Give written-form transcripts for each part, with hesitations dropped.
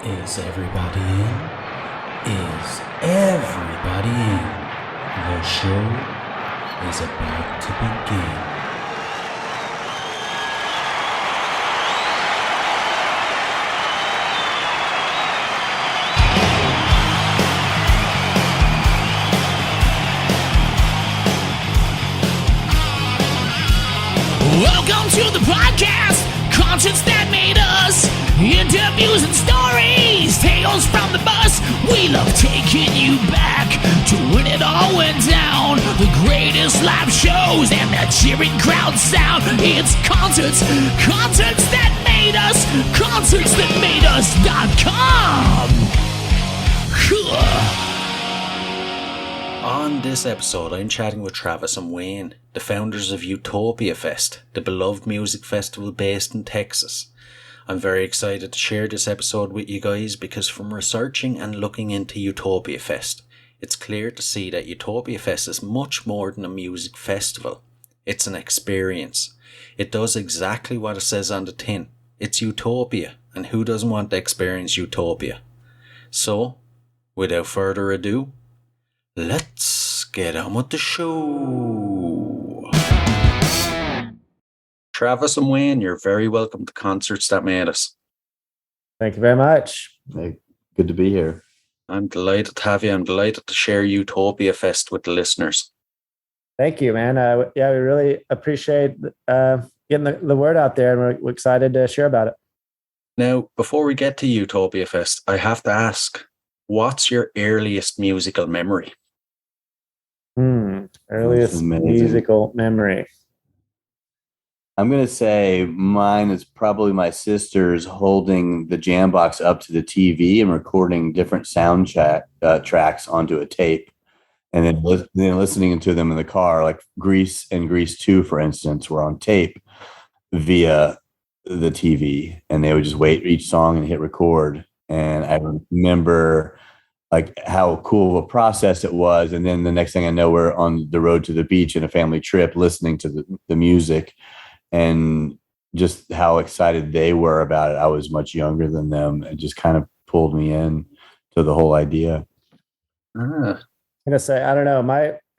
Is everybody in? Is everybody in? The show is about to begin. Welcome to the podcast, concerts that made us, interviews and stories, tales from the bus. We love taking you back to when it all went down, the greatest live shows and that cheering crowd sound. It's concerts that made us, concertsthatmadeus.com. On this episode, I'm chatting with Travis and Wayne, the founders of UtopiaFest, the beloved music festival based in Texas. I'm very excited to share this episode with you guys because from researching and looking into UtopiaFest, it's clear to see that UtopiaFest is much more than a music festival. It's an experience. It does exactly what it says on the tin. It's utopia, and who doesn't want to experience utopia? So, without further ado, let's get on with the show. Travis and Wayne, you're very welcome to Concerts That Made Us. Thank you very much. Hey, good to be here. I'm delighted to have you. I'm delighted to share UtopiaFest with the listeners. Thank you, man. We really appreciate getting the word out there, and we're excited to share about it. Now, before we get to UtopiaFest, I have to ask, what's your earliest musical memory? Earliest musical memory. I'm going to say mine is probably my sister's holding the jam box up to the TV and recording different sound tracks onto a tape, and then listening to them in the car. Like Grease and Grease 2, for instance, were on tape via the TV, and they would just wait each song and hit record. And I remember like how cool of a process it was. And then the next thing I know, we're on the road to the beach in a family trip, listening to the music, and just how excited they were about it. I was much younger than them. It just kind of pulled me in to the whole idea. I'm gonna say, I don't know.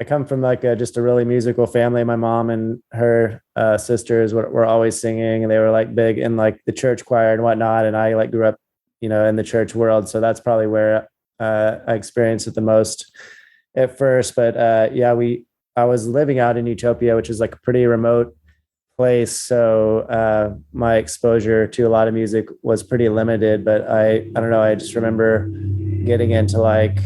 I come from like just a really musical family. My mom and her sisters were always singing, and they were like big in like the church choir and whatnot. And I like grew up, in the church world. So that's probably where I experienced it the most at first. But I was living out in Utopia, which is like a pretty remote place. So my exposure to a lot of music was pretty limited. But I don't know. I just remember getting into like,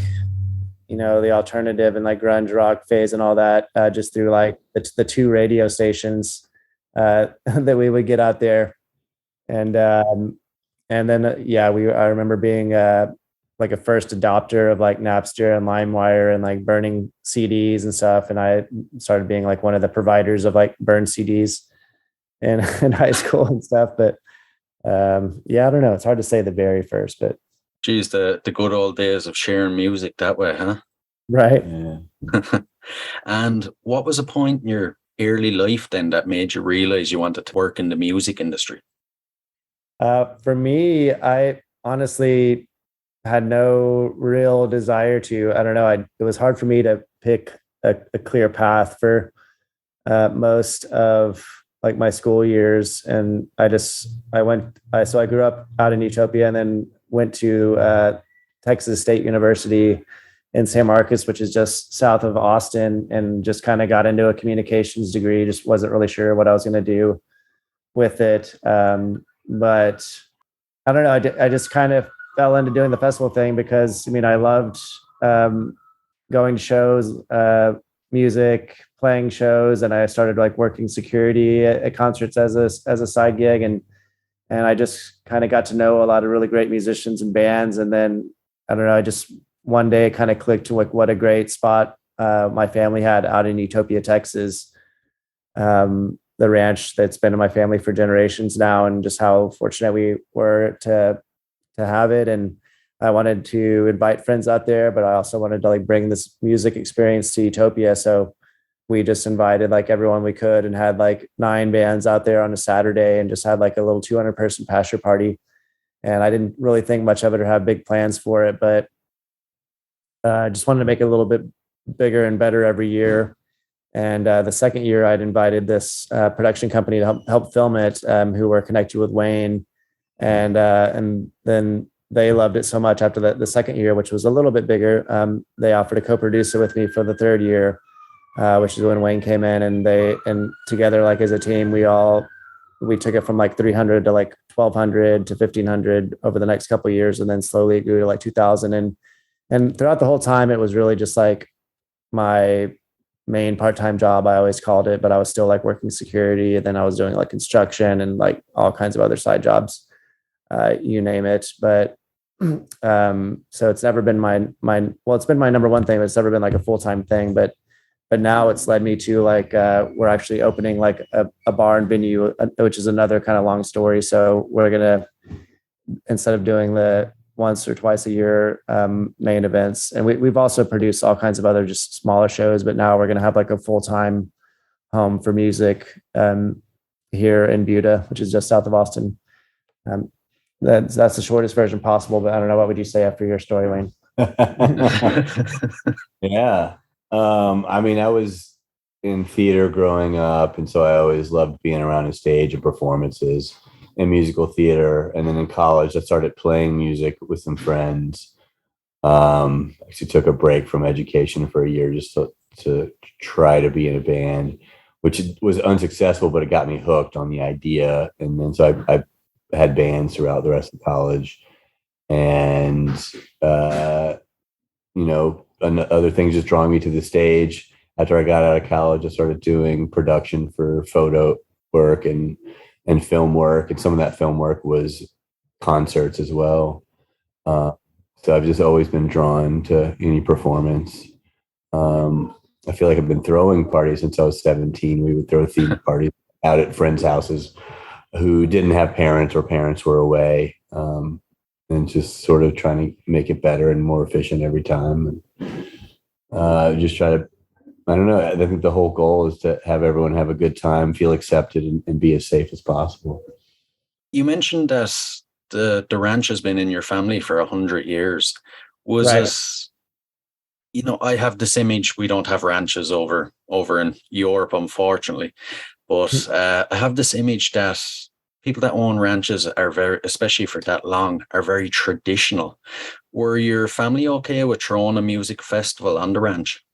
the alternative and like grunge rock phase and all that just through like the two radio stations that we would get out there. And then I remember being like a first adopter of like Napster and LimeWire and like burning CDs and stuff. And I started being like one of the providers of like burned CDs in high school and stuff. But I don't know. It's hard to say the very first, but. Geez, the good old days of sharing music that way, huh? Right. Yeah. And what was a point in your early life then that made you realize you wanted to work in the music industry? For me, I honestly had no real desire to. I don't know. It was hard for me to pick a clear path for most of like my school years, and so I grew up out in Utopia, and then went to Texas State University in San Marcos, which is just south of Austin, and just kind of got into a communications degree. Just wasn't really sure what I was going to do with it. But I don't know. I just kind of fell into doing the festival thing because I loved going to shows, music, playing shows, and I started like working security at concerts as a side gig, and I just kind of got to know a lot of really great musicians and bands. And then I don't know, I just one day kind of clicked to like what a great spot my family had out in Utopia, Texas. The ranch that's been in my family for generations now, and just how fortunate we were to have it. And I wanted to invite friends out there, but I also wanted to like bring this music experience to Utopia. So we just invited like everyone we could and had like 9 bands out there on a Saturday and just had like a little 200 person pasture party. and I didn't really think much of it or have big plans for it, but I just wanted to make it a little bit bigger and better every year. And the second year, I'd invited this production company to help film it, who were connected with Wayne, and then they loved it so much after the second year, which was a little bit bigger. They offered to co-produce it with me for the third year, which is when Wayne came in, and together, like as a team, we took it from like 300 to like 1,200 to 1,500 over the next couple of years, and then slowly it grew to like 2,000. And throughout the whole time, it was really just like my main part-time job, I always called it, but I was still like working security, and then I was doing like construction and like all kinds of other side jobs, you name it. But so it's never been well, it's been my number one thing, but it's never been like a full-time thing. But now it's led me to like we're actually opening like a bar and venue, which is another kind of long story. So we're gonna, instead of doing the once or twice a year main events, and we've also produced all kinds of other just smaller shows, but now we're going to have like a full-time home for music here in Buda, which is just south of Austin. That's the shortest version possible, but I don't know, what would you say after your story, Wayne? Yeah. I mean, I was in theater growing up, and so I always loved being around a stage and performances in musical theater. And then in college, I started playing music with some friends. Actually took a break from education for a year just to try to be in a band, which was unsuccessful, but it got me hooked on the idea. And then so I had bands throughout the rest of college. And, other things just drawing me to the stage. After I got out of college, I started doing production for photo work and film work. And some of that film work was concerts as well. So I've just always been drawn to any performance. I feel like I've been throwing parties since I was 17. We would throw theme parties out at friends' houses who didn't have parents or parents were away, and just sort of trying to make it better and more efficient every time. And just try to, I don't know, I think the whole goal is to have everyone have a good time, feel accepted, and be as safe as possible. You mentioned that the ranch has been in your family for 100 years. Was Right. it, I have this image, we don't have ranches over in Europe, unfortunately, but I have this image that people that own ranches are very, especially for that long, are very traditional. Were your family okay with throwing a music festival on the ranch?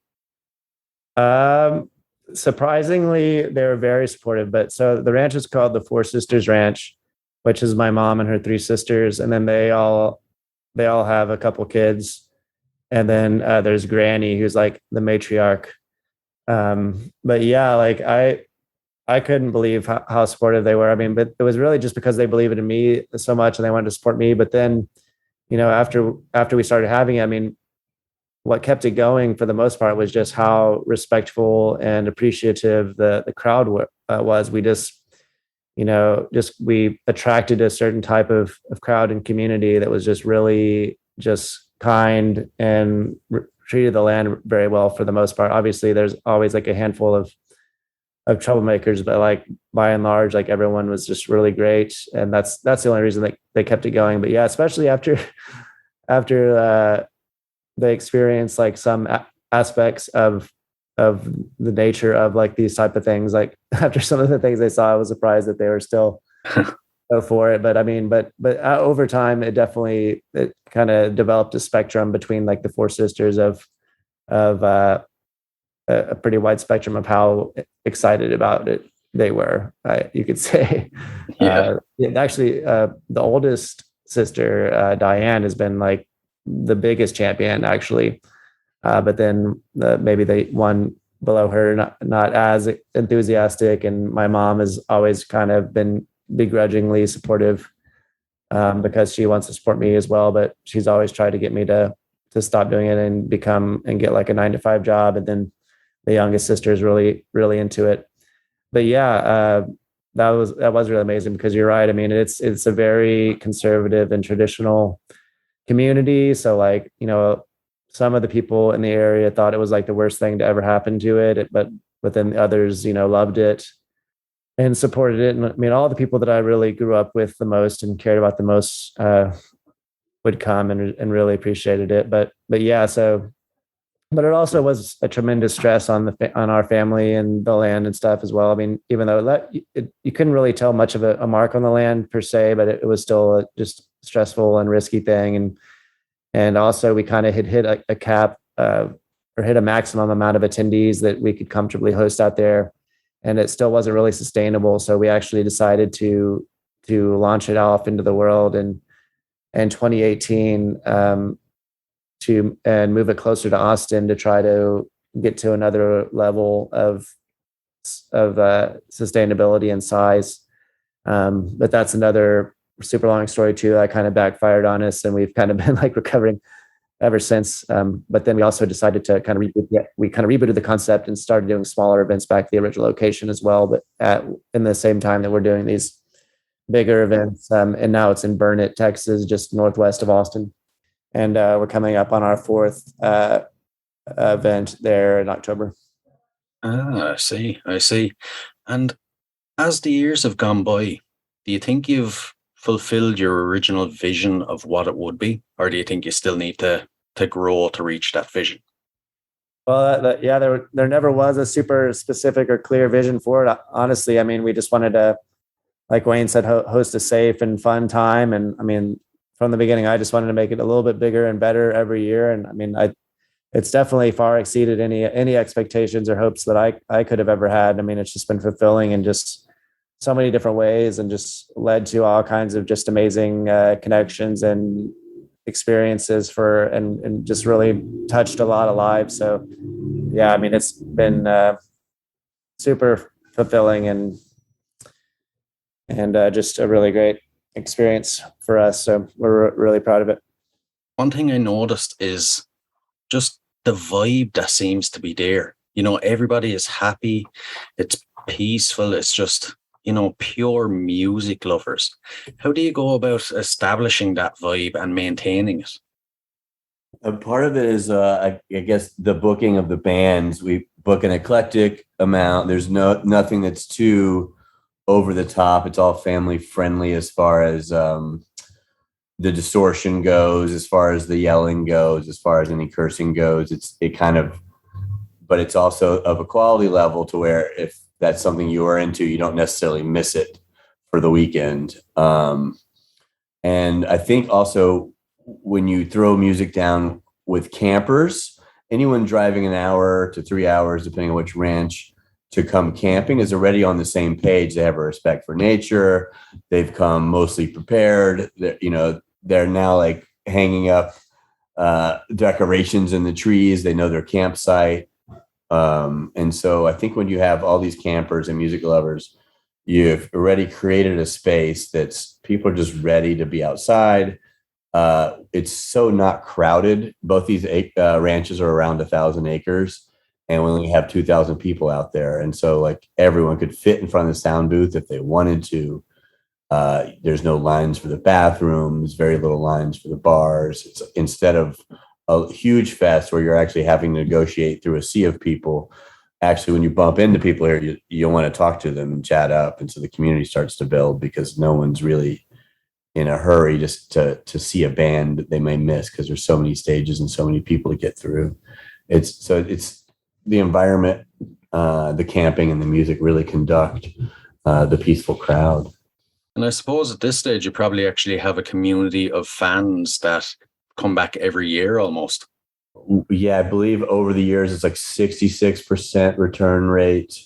Surprisingly, they were very supportive. But so the ranch is called the Four Sisters Ranch, which is my mom and her three sisters, and then they all have a couple kids, and then there's Granny, who's like the matriarch. But yeah, like I couldn't believe how supportive they were. I mean, but it was really just because they believed in me so much and they wanted to support me. But then, after we started having it, I mean, what kept it going for the most part was just how respectful and appreciative the crowd was. We just, we attracted a certain type of crowd and community that was just really just kind and treated the land very well for the most part. Obviously, there's always like a handful of troublemakers, but like by and large, like everyone was just really great. And that's the only reason that they kept it going. But yeah, especially after they experienced like some aspects of the nature of like these type of things, like after some of the things they saw, I was surprised that they were still go for it. But I mean, but over time, it kind of developed a spectrum between like the Four Sisters of a pretty wide spectrum of how excited about it they were, you could say. Yeah. Actually, the oldest sister, Diane, has been like the biggest champion, actually. But then maybe the one below her, not as enthusiastic. And my mom has always kind of been begrudgingly supportive because she wants to support me as well. But she's always tried to get me to stop doing it and get like a 9-to-5 job. And then the youngest sister is really, really into it. But yeah, that was really amazing because you're right. I mean, it's a very conservative and traditional community. So like, some of the people in the area thought it was like the worst thing to ever happen to it, but then others, loved it. and supported it. And I mean, all the people that I really grew up with the most and cared about the most would come and really appreciated it. But yeah, so but it also was a tremendous stress on on our family and the land and stuff as well. I mean, even though you couldn't really tell much of a mark on the land per se, but it was still a just stressful and risky thing. And also we kind of had hit a cap or hit a maximum amount of attendees that we could comfortably host out there, and it still wasn't really sustainable. So we actually decided to launch it off into the world in 2018. And move it closer to Austin to try to get to another level of sustainability and size. But that's another super long story too. That kind of backfired on us, and we've kind of been like recovering ever since. But then we also decided to kind of rebooted the concept and started doing smaller events back to the original location as well. But in the same time that we're doing these bigger events, and now it's in Burnet, Texas, just northwest of Austin. And we're coming up on our fourth event there in October. I see. And as the years have gone by, do you think you've fulfilled your original vision of what it would be? Or do you think you still need to grow to reach that vision? Well, yeah, there never was a super specific or clear vision for it. Honestly, I mean, we just wanted to, like Wayne said, host a safe and fun time. And I mean, from the beginning, I just wanted to make it a little bit bigger and better every year. And I mean, it's definitely far exceeded any expectations or hopes that I could have ever had. I mean, it's just been fulfilling in just so many different ways, and just led to all kinds of just amazing connections and experiences and just really touched a lot of lives. So yeah, I mean, it's been super fulfilling and just a really great experience for us. So we're really proud of it. One thing I noticed is just the vibe that seems to be there. You know, everybody is happy. It's peaceful. It's just, you know, pure music lovers. How do you go about establishing that vibe and maintaining it? A part of it is, I guess, the booking of the bands. We book an eclectic amount. There's nothing that's too over the top. It's all family friendly as far as the distortion goes, as far as the yelling goes, as far as any cursing goes. But it's also of a quality level to where if that's something you are into, you don't necessarily miss it for the weekend. And I think also when you throw music down with campers, anyone driving an hour to 3 hours, depending on which ranch, to come camping is already on the same page. They have a respect for nature. They've come mostly prepared. They're now like hanging up decorations in the trees. They know their campsite. And so I think when you have all these campers and music lovers, you've already created a space that's people are just ready to be outside. It's so not crowded. Both these ranches are around 1,000 acres. And we only have 2,000 people out there. And so like everyone could fit in front of the sound booth if they wanted to. There's no lines for the bathrooms, very little lines for the bars. It's instead of a huge fest where you're actually having to negotiate through a sea of people. Actually, when you bump into people here, you want to talk to them and chat up. And so the community starts to build because no one's really in a hurry just to see a band that they may miss because there's so many stages and so many people to get through. It's the environment, the camping and the music really conduct the peaceful crowd. And I suppose at this stage, you probably actually have a community of fans that come back every year almost. Yeah, I believe over the years, it's like 66% return rate.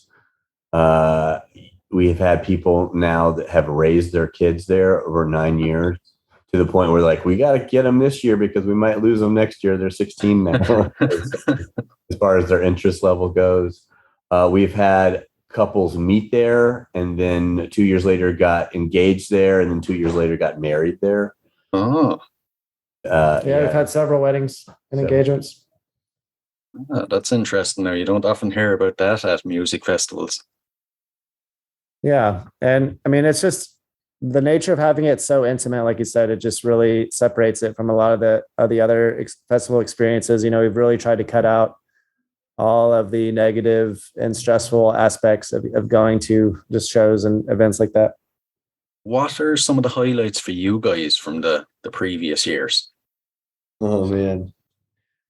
We've had people now that have raised their kids there over 9 years to the point where like, we got to get them this year because we might lose them next year. They're 16 now. As far as their interest level goes. We've had couples meet there and then 2 years later got engaged there and then 2 years later got married there. Oh. Yeah, we've had several weddings and engagements. That's interesting. Now, you don't often hear about that at music festivals. Yeah. And I mean, it's just the nature of having it so intimate, like you said, it just really separates it from a lot of the other festival experiences. You know, we've really tried to cut out all of the negative and stressful aspects of going to just shows and events like that. What are some of the highlights for you guys from the previous years? Oh man,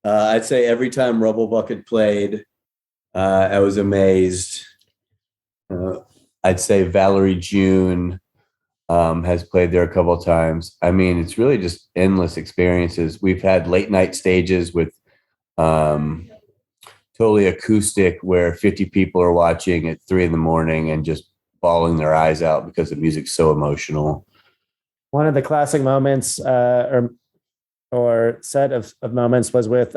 I'd say every time Rubble Bucket played, I was amazed. I'd say Valerie June has played there a couple of times. I mean, it's really just endless experiences. We've had late night stages with totally acoustic where 50 people are watching at 3 a.m. and just bawling their eyes out because the music's so emotional. One of the classic moments or set of moments was with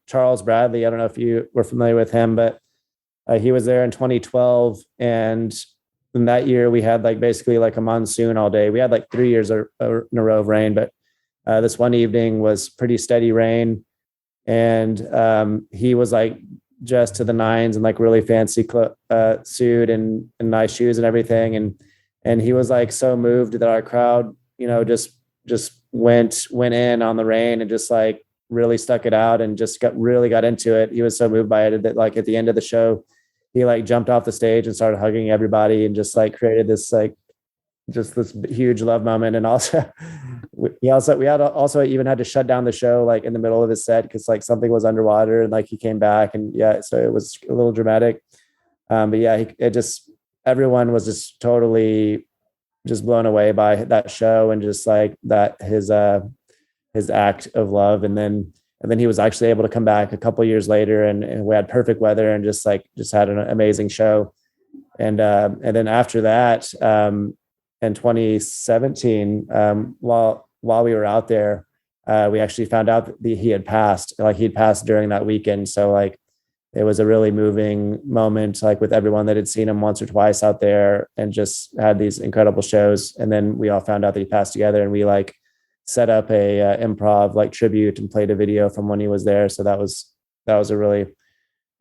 Charles Bradley. I don't know if you were familiar with him, but he was there in 2012. And in that year, we had like basically like a monsoon all day. We had like 3 years in a row of rain, but this one evening was pretty steady rain. And he was like dressed to the nines and like really fancy suit and nice shoes and everything. And he was like so moved that our crowd, just went in on the rain and just like really stuck it out and just got into it. He was so moved by it that like at the end of the show, he like jumped off the stage and started hugging everybody and just like created this like just this huge love moment. And also we even had to shut down the show like in the middle of his set because like something was underwater and like he came back and so it was a little dramatic. But yeah, everyone was just totally just blown away by that show and just like that his act of love. And then he was actually able to come back a couple of years later and we had perfect weather and just had an amazing show. And then after that, in 2017, while we were out there, we actually found out that he had passed. Like he'd passed during that weekend. So like it was a really moving moment, like with everyone that had seen him once or twice out there and just had these incredible shows. And then we all found out that he passed together and we like set up a improv like tribute and played a video from when he was there. So that was a really,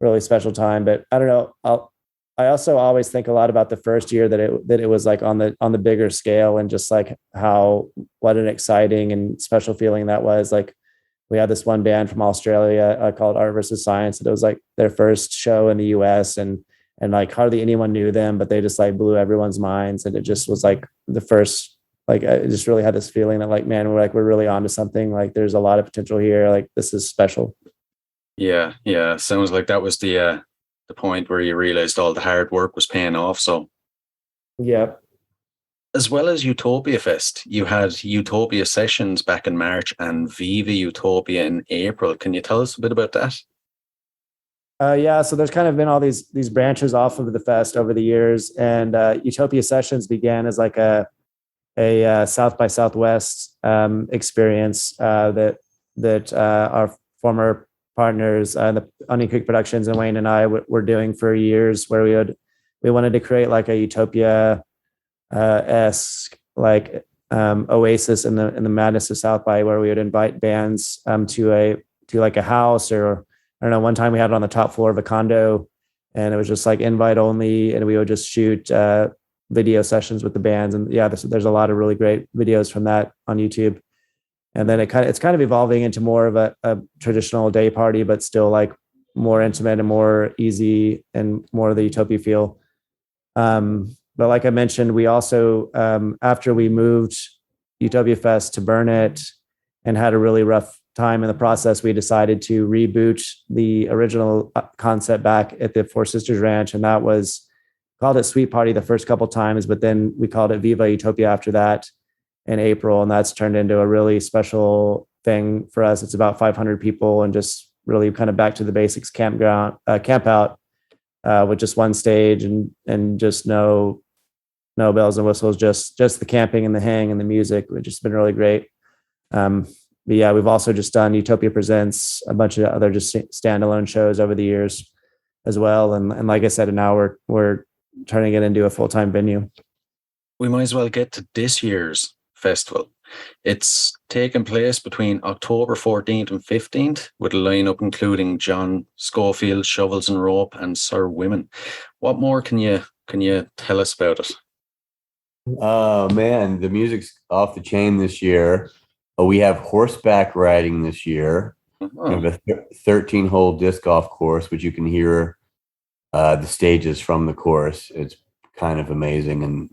really special time. But I don't know. I also always think a lot about the first year that it was like on the bigger scale and just like what an exciting and special feeling that was. Like we had this one band from Australia called Art versus Science. And it was like their first show in the US and like hardly anyone knew them, but they just like blew everyone's minds. And it just was like the first, like, I just really had this feeling that like, man, we're really onto something. Like there's a lot of potential here. Like this is special. Yeah. Sounds like that was the point where you realized all the hard work was paying off. So yeah. As well as UtopiaFest, you had Utopia Sessions back in March and Viva Utopia in April. Can you tell us a bit about that? Yeah, so there's kind of been all these branches off of the fest over the years, and Utopia Sessions began as like a South by Southwest experience that our former partners, the Onion Creek Productions and Wayne and I were doing for years, where we wanted to create like a Utopia esque like oasis in the madness of South by, where we would invite bands to like a house, or I don't know, one time we had it on the top floor of a condo and it was just like invite only, and we would just shoot video sessions with the bands. And yeah, there's a lot of really great videos from that on YouTube. And then it's kind of evolving into more of a traditional day party, but still like more intimate and more easy and more of the Utopia feel. But like I mentioned, we also, after we moved UtopiaFest to Burnett and had a really rough time in the process, we decided to reboot the original concept back at the Four Sisters Ranch. And that was called it Sweet Party the first couple times, but then we called it Viva Utopia after that in April. And that's turned into a really special thing for us. It's about 500 people and just really kind of back to the basics camp out with just one stage and just no bells and whistles, just the camping and the hang and the music, which has been really great. But yeah, we've also just done Utopia Presents, a bunch of other just standalone shows over the years as well. And like I said, now we're turning it into a full-time venue. We might as well get to this year's festival. It's taking place between October 14th and 15th with a lineup including John Scofield, Shovels and Rope, and Sir Women. What more can you tell us about it? Oh man, the music's off the chain this year. We have horseback riding this year. We have a 13-hole disc golf course, which you can hear the stages from the course. It's kind of amazing, and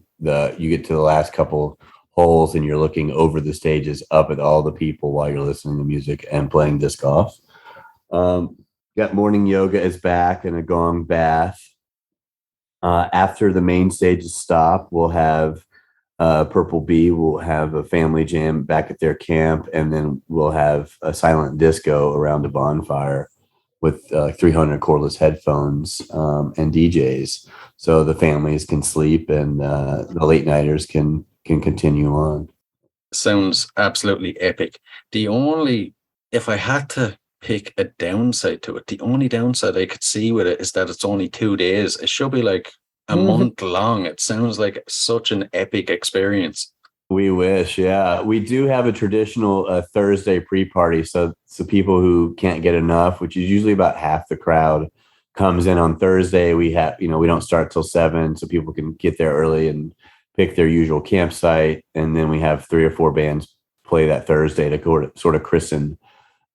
you get to the last couple holes, and you're looking over the stages up at all the people while you're listening to music and playing disc golf. Got morning yoga is back and a gong bath. After the main stages stop, we'll have Purple Bee will have a family jam back at their camp, and then we'll have a silent disco around a bonfire with 300 cordless headphones and DJs, so the families can sleep and the late nighters can continue on. Sounds absolutely epic. If I had to pick a downside to it, the only downside I could see with it is that it's only 2 days. It should be like a month long. It sounds like such an epic experience. We wish, yeah. We do have a traditional Thursday pre-party, so people who can't get enough, which is usually about half the crowd, comes in on Thursday. We don't start till 7, so people can get there early and pick their usual campsite, and then we have 3 or 4 bands play that Thursday to sort of christen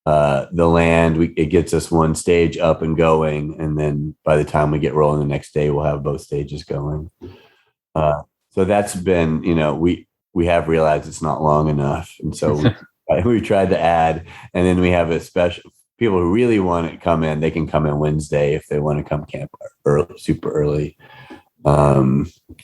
the land. It gets us one stage up and going, and then by the time we get rolling the next day, we'll have both stages going. So that's been, we have realized it's not long enough, and so we tried to add, and then we have a special people who really want to come in. They can come in Wednesday if they want to come camp early, super early. A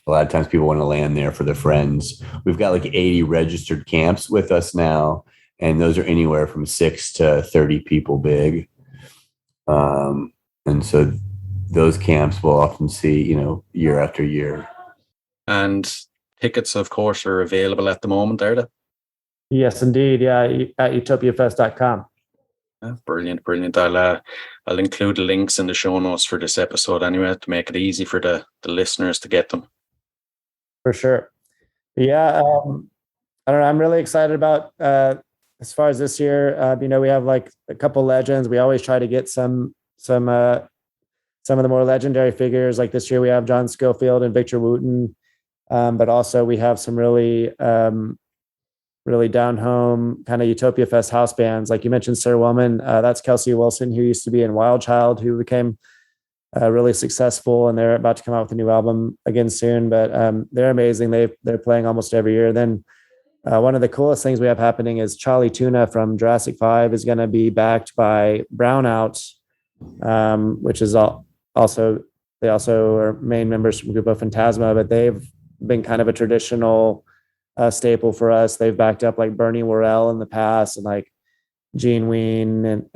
lot of times people want to land there for their friends. We've got like 80 registered camps with us now, and those are anywhere from 6 to 30 people big. And so those camps we'll often see, year after year. And tickets, of course, are available at the moment, are they? Yes, indeed. Yeah, at UtopiaFest.com. Brilliant. I'll include the links in the show notes for this episode anyway to make it easy for the listeners to get them. For sure. Yeah, I don't know. I'm really excited about as far as this year. We have like a couple legends. We always try to get some of the more legendary figures. Like this year, we have John Scofield and Victor Wooten, but also we have some really down home kind of Utopia Fest house bands. Like you mentioned, Sir Woman, that's Kelsey Wilson, who used to be in Wild Child, who became really successful, and they're about to come out with a new album again soon. But they're amazing. They're playing almost every year. Then one of the coolest things we have happening is Charli Tuna from Jurassic 5 is going to be backed by Brownout, which is also are main members from Grupo Fantasma, but they've been kind of a traditional staple for us. They've backed up like Bernie Worrell in the past, and like Gene Ween,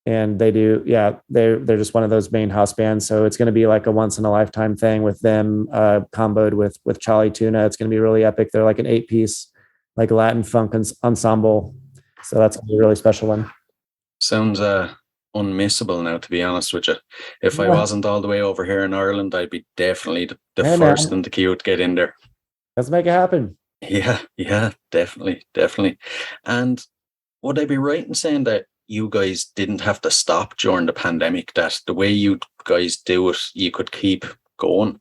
and they do, they're just one of those main house bands. So it's going to be like a once in a lifetime thing with them, comboed with Charli Tuna. It's going to be really epic. They're like an 8-piece, like Latin funk ensemble. So that's going to be a really special one. Sounds unmissable now, to be honest with you. If I wasn't all the way over here in Ireland, I'd be definitely the first in the queue to get in there. Let's make it happen. Yeah, definitely. And would I be right in saying that you guys didn't have to stop during the pandemic, that the way you guys do it, you could keep going?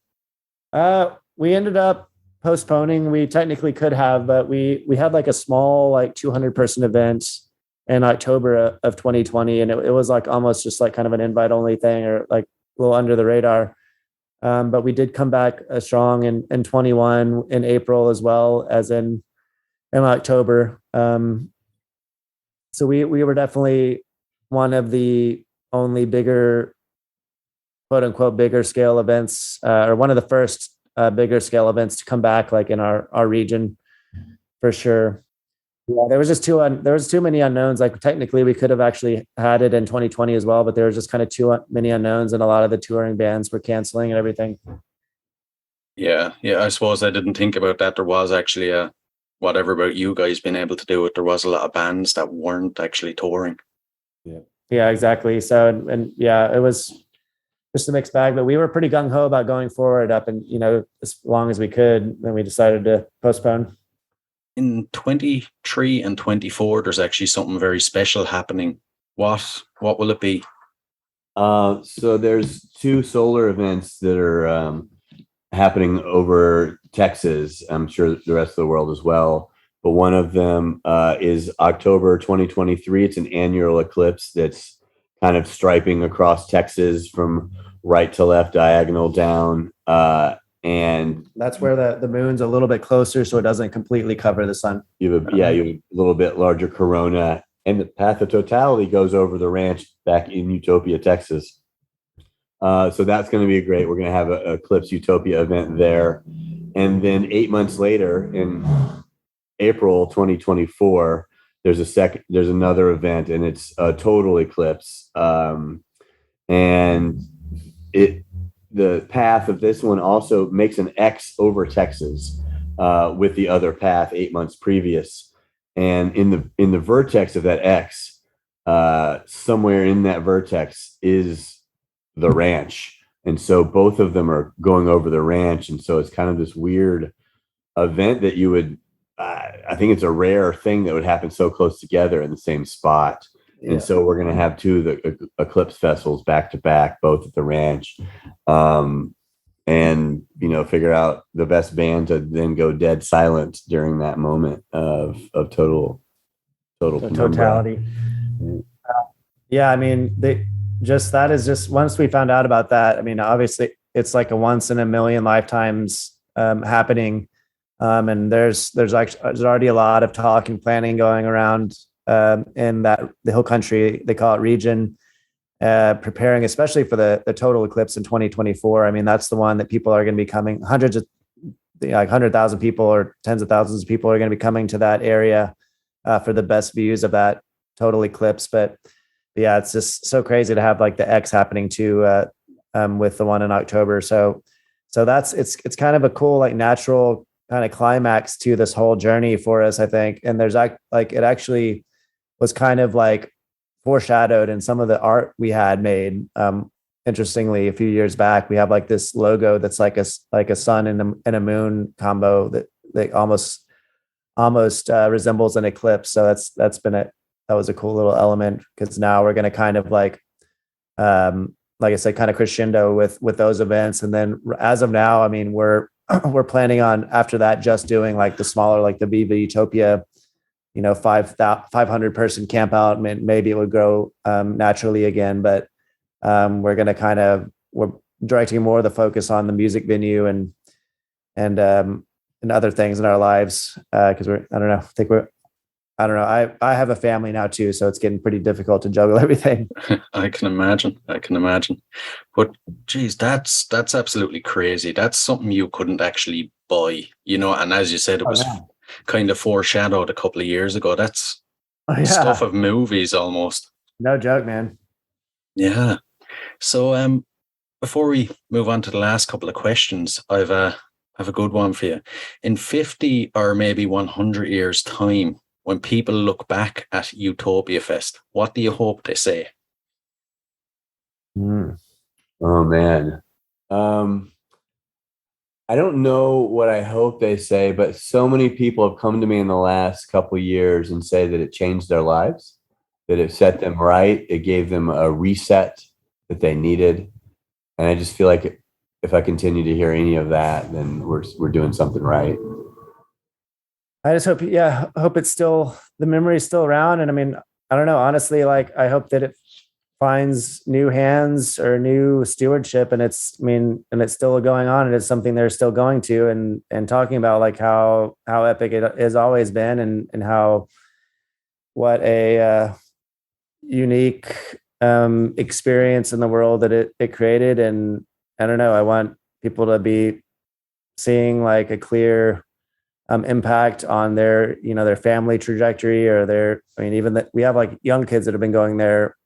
We ended up postponing. We technically could have, but we had like a small, like 200 person event in October of 2020. And it was like almost just like kind of an invite only thing, or like a little under the radar. But we did come back strong in 21 in April, as well as in October. So we were definitely one of the only bigger, quote unquote, bigger scale events, or one of the first bigger scale events to come back, like in our region, for sure. Yeah, there was too many unknowns. Like technically we could have actually had it in 2020 as well, but there was just kind of too many unknowns, and a lot of the touring bands were canceling and everything. Yeah. I suppose I didn't think about that. There was actually whatever about you guys being able to do it, there was a lot of bands that weren't actually touring. Yeah, exactly. So, and it was just a mixed bag, but we were pretty gung-ho about going forward up and, as long as we could. Then we decided to postpone. In 23 and 24, there's actually something very special happening. What will it be? So there's 2 solar events that are happening over Texas. I'm sure the rest of the world as well. but one of them is October 2023. It's an annual eclipse that's kind of striping across Texas from right to left, diagonal down. And that's where the moon's a little bit closer, so it doesn't completely cover the sun. You have you have a little bit larger corona, and the path of totality goes over the ranch back in Utopia, Texas. So that's going to be great. We're going to have a Eclipse Utopia event there. And then 8 months later, in April 2024, there's another event, and it's a total eclipse. And the path of this one also makes an X over Texas with the other path 8 months previous. And in the vertex of that X, somewhere in that vertex is the ranch. And so both of them are going over the ranch. And so it's kind of this weird event that you would, I think it's a rare thing that would happen so close together in the same spot. Yeah. And so we're going to have two of the eclipse festivals back to back, both at the ranch. And, figure out the best band to then go dead silent during that moment of total totality. Yeah. I mean, that is just, once we found out about that, I mean, obviously it's like a once in a million lifetimes happening. And there's already a lot of talk and planning going around in the hill country, they call it region, preparing especially for the total eclipse in 2024. I mean, that's the one that people are going to be coming, 100,000 people or tens of thousands of people are going to be coming to that area for the best views of that total eclipse. But yeah, it's just so crazy to have like the X happening too with the one in October. So that's it's kind of a cool like natural kind of climax to this whole journey for us, I think. And there's like it actually was kind of like foreshadowed in some of the art we had made. Interestingly, a few years back, we have like this logo that's like a sun and a moon combo that almost resembles an eclipse. So that was a cool little element, because now we're going to kind of like I said, kind of crescendo with those events. And then as of now, I mean, we're planning on after that just doing like the smaller, like the Viva Utopia, 500 person camp out. Maybe it would grow naturally again, but we're going to we're directing more of the focus on the music venue and other things in our lives. Cause I have a family now too, so it's getting pretty difficult to juggle everything. I can imagine. But geez, that's absolutely crazy. That's something you couldn't actually buy, and as you said, it was kind of foreshadowed a couple of years ago. That's stuff of movies almost. No joke, man. Yeah. So before we move on to the last couple of questions, I've a good one for you. In 50 or maybe 100 years' time, when people look back at UtopiaFest, what do you hope they say? Oh, man. I don't know what I hope they say, but so many people have come to me in the last couple of years and say that it changed their lives, that it set them right. It gave them a reset that they needed. And I just feel like if I continue to hear any of that, then we're doing something right. I just hope, it's still, the memory is still around. And I mean, I don't know, honestly, like I hope that it finds new hands or new stewardship, and it's still going on. And it's something they're still going to and talking about like how epic it has always been and how, what a unique experience in the world that it created. And I don't know, I want people to be seeing like a clear impact on their family trajectory or even that we have like young kids that have been going there,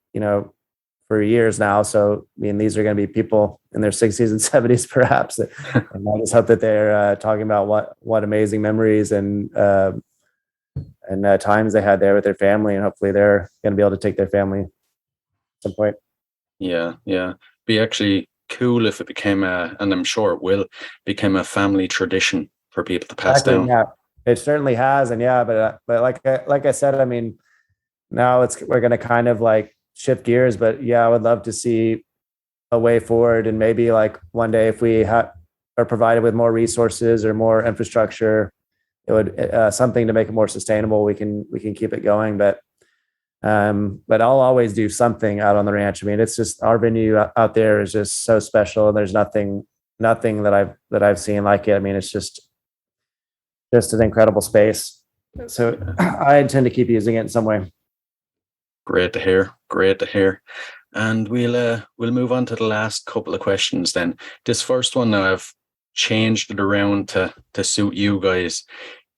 for years now. So, these are going to be people in their 60s and 70s, perhaps. And I just hope that they're talking about what amazing memories and times they had there with their family. And hopefully they're going to be able to take their family at some point. Yeah. Be actually cool if it became and I'm sure it will become a family tradition for people to pass down. Yeah, it certainly has. And but like I said, now we're going to kind of like shift gears, but I would love to see a way forward. And maybe like one day if we are provided with more resources or more infrastructure, it would something to make it more sustainable. We can keep it going, but I'll always do something out on the ranch. I mean, it's just our venue out there is just so special, and there's nothing that I've seen like it. I mean, it's just an incredible space. So I intend to keep using it in some way. Great to hear. Great to hear. And we'll move on to the last couple of questions then. This first one now, I've changed it around to suit you guys.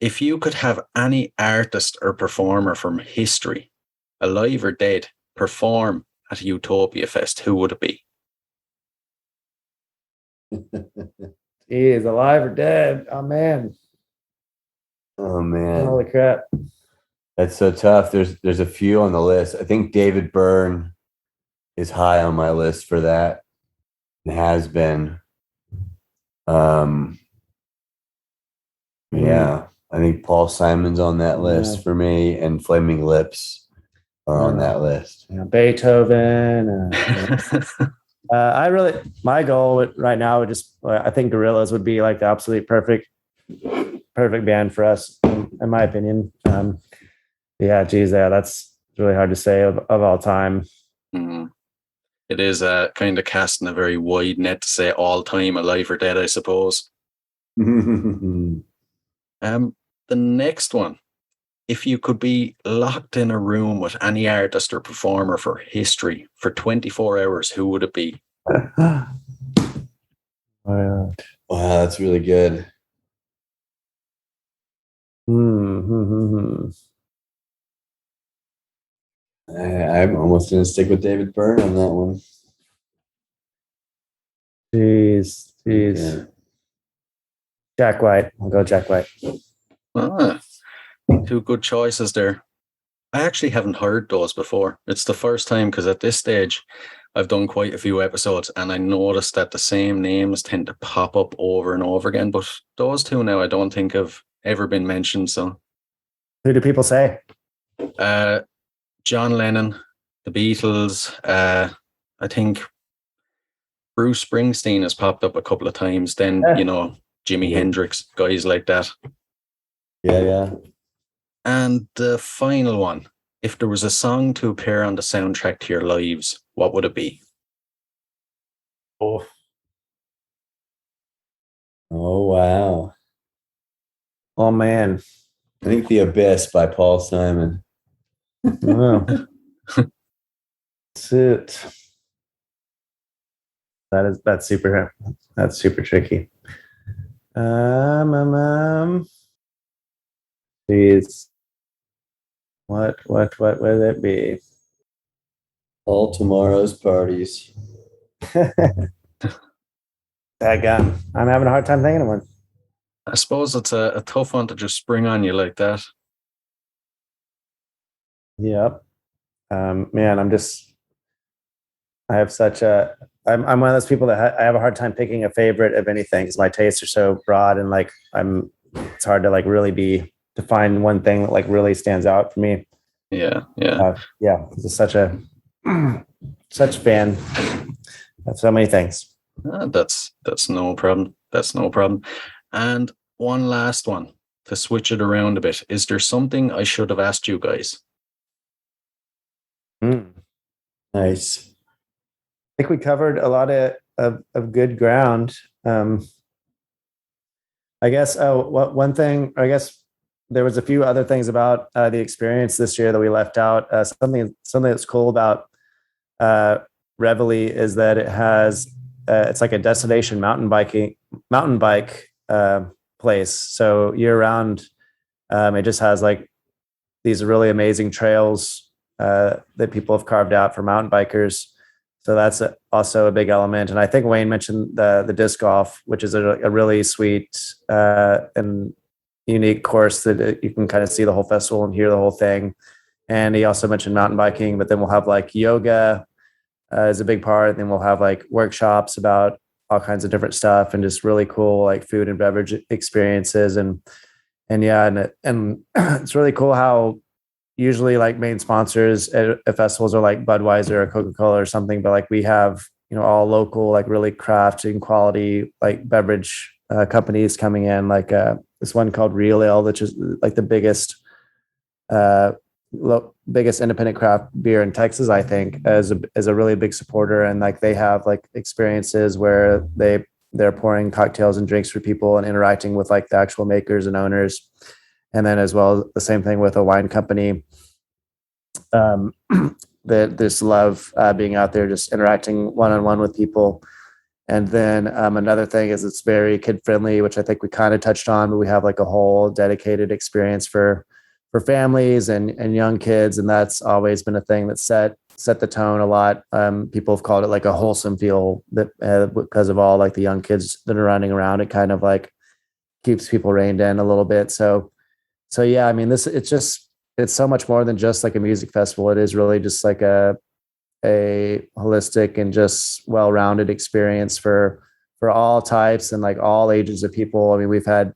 If you could have any artist or performer from history, alive or dead, perform at UtopiaFest, who would it be? He is alive or dead. Oh man. Holy crap. That's so tough. There's a few on the list. I think David Byrne is high on my list for that. It has been. Yeah. I think Paul Simon's on that list for me, and Flaming Lips are on that list. Beethoven. My goal right now would I think Gorillaz would be like the absolute perfect band for us, in my opinion. That's really hard to say of all time. Mm. It is kind of casting a very wide net to say all time, alive or dead, I suppose. The next one, if you could be locked in a room with any artist or performer for history for 24 hours, who would it be? Wow, that's really good. I'm almost going to stick with David Byrne on that one. Jeez. Yeah. Jack White. I'll go Jack White. Two good choices there. I actually haven't heard those before. It's the first time, because at this stage I've done quite a few episodes and I noticed that the same names tend to pop up over and over again. But those two now I don't think have ever been mentioned. So who do people say? John Lennon, the Beatles, I think Bruce Springsteen has popped up a couple of times. Then, Jimi Hendrix, guys like that. Yeah. And the final one, if there was a song to appear on the soundtrack to your lives, what would it be? Oh, wow. Oh, man. I think The Abyss by Paul Simon. Wow. That's it. That's super tricky. Geez. What would it be? All Tomorrow's Parties. Daggum. I'm having a hard time thinking of one. I suppose it's a tough one to just spring on you like that. Yep. Man, I'm one of those people that I have a hard time picking a favorite of anything because my tastes are so broad, and it's hard to to find one thing that really stands out for me. Yeah. It's such fan of so many things. That's no problem. That's no problem. And one last one to switch it around a bit. Is there something I should have asked you guys? Nice. I think we covered a lot of good ground. I guess one thing, I guess there was a few other things about the experience this year that we left out. Something that's cool about Reveille is that it has it's like a destination mountain bike place. So year round, it just has these really amazing trails that people have carved out for mountain bikers. So that's also a big element. And I think Wayne mentioned the disc golf, which is a really sweet and unique course that you can kind of see the whole festival and hear the whole thing. And he also mentioned mountain biking, but then we'll have yoga is a big part. And then we'll have workshops about all kinds of different stuff and just really cool food and beverage experiences. And it's really cool how usually main sponsors at festivals are Budweiser or Coca-Cola or something, but we have all local really craft and quality beverage companies coming in. this one called Real Ale, which is like the biggest independent craft beer in Texas, I think, as a really big supporter. And like they have like experiences where they're pouring cocktails and drinks for people and interacting with like the actual makers and owners. And then as well, the same thing with a wine company. That just love being out there, just interacting one-on-one with people. And then another thing is it's very kid friendly, which I think we kind of touched on, but we have like a whole dedicated experience for families and young kids. And that's always been a thing that set the tone a lot. People have called it like a wholesome feel that because of all like the young kids that are running around, it kind of like keeps people reined in a little bit. So yeah, I mean, it's so much more than just like a music festival. It is really just like a holistic and just well-rounded experience for all types and like all ages of people. I mean, we've had,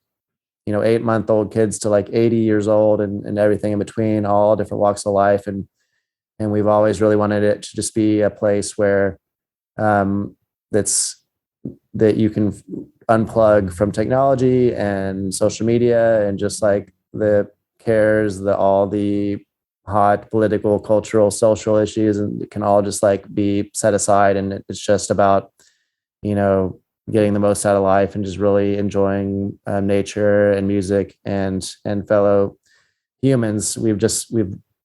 8-month-old kids to like 80 years old and everything in between, all different walks of life. And we've always really wanted it to just be a place where that you can unplug from technology and social media and just like the cares, all the hot political, cultural, social issues, and it can all just like be set aside. And it's just about, getting the most out of life and just really enjoying nature and music and fellow humans. We've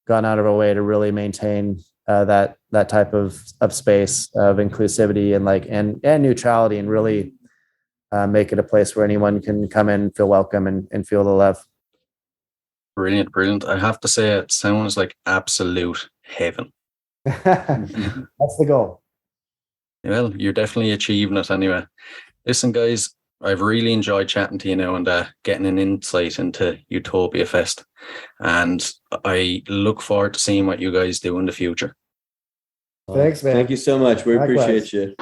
gone out of our way to really maintain that type of space of inclusivity and like and neutrality, and really make it a place where anyone can come in, feel welcome, and feel the love. Brilliant. I have to say, it sounds like absolute heaven. That's the goal. Well, you're definitely achieving it anyway. Listen, guys, I've really enjoyed chatting to you now and getting an insight into UtopiaFest. And I look forward to seeing what you guys do in the future. Thanks, man. Thank you so much. We appreciate you.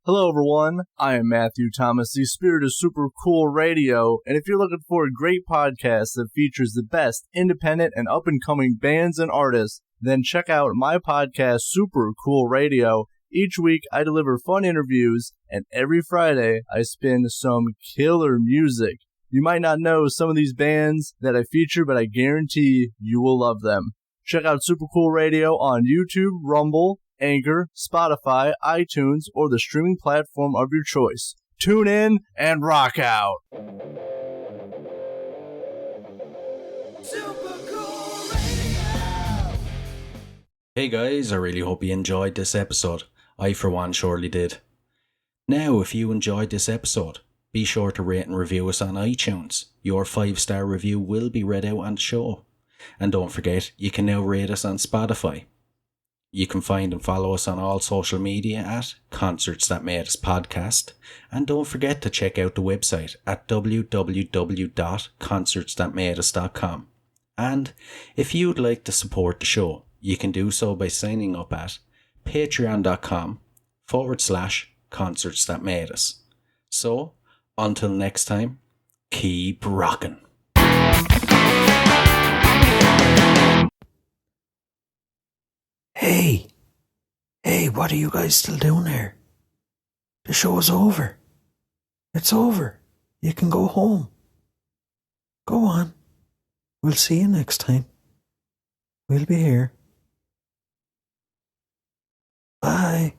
Hello, everyone. I am Matthew Thomas, the spirit of Super Cool Radio, and if you're looking for a great podcast that features the best independent and up-and-coming bands and artists, then check out my podcast, Super Cool Radio. Each week, I deliver fun interviews, and every Friday, I spin some killer music. You might not know some of these bands that I feature, but I guarantee you will love them. Check out Super Cool Radio on YouTube, Rumble, Anchor, Spotify, iTunes, or the streaming platform of your choice. Tune in and rock out. Hey guys, I really hope you enjoyed this episode. I, for one, surely did. Now, if you enjoyed this episode, be sure to rate and review us on iTunes. Your 5-star review will be read out on the show. And don't forget, you can now rate us on Spotify. You can find and follow us on all social media at Concerts That Made Us Podcast. And don't forget to check out the website at www.concertsthatmadeus.com. And if you'd like to support the show, you can do so by signing up at patreon.com/Concerts That Made Us. So, until next time, keep rocking. Hey, what are you guys still doing here? The show's over. It's over. You can go home. Go on. We'll see you next time. We'll be here. Bye.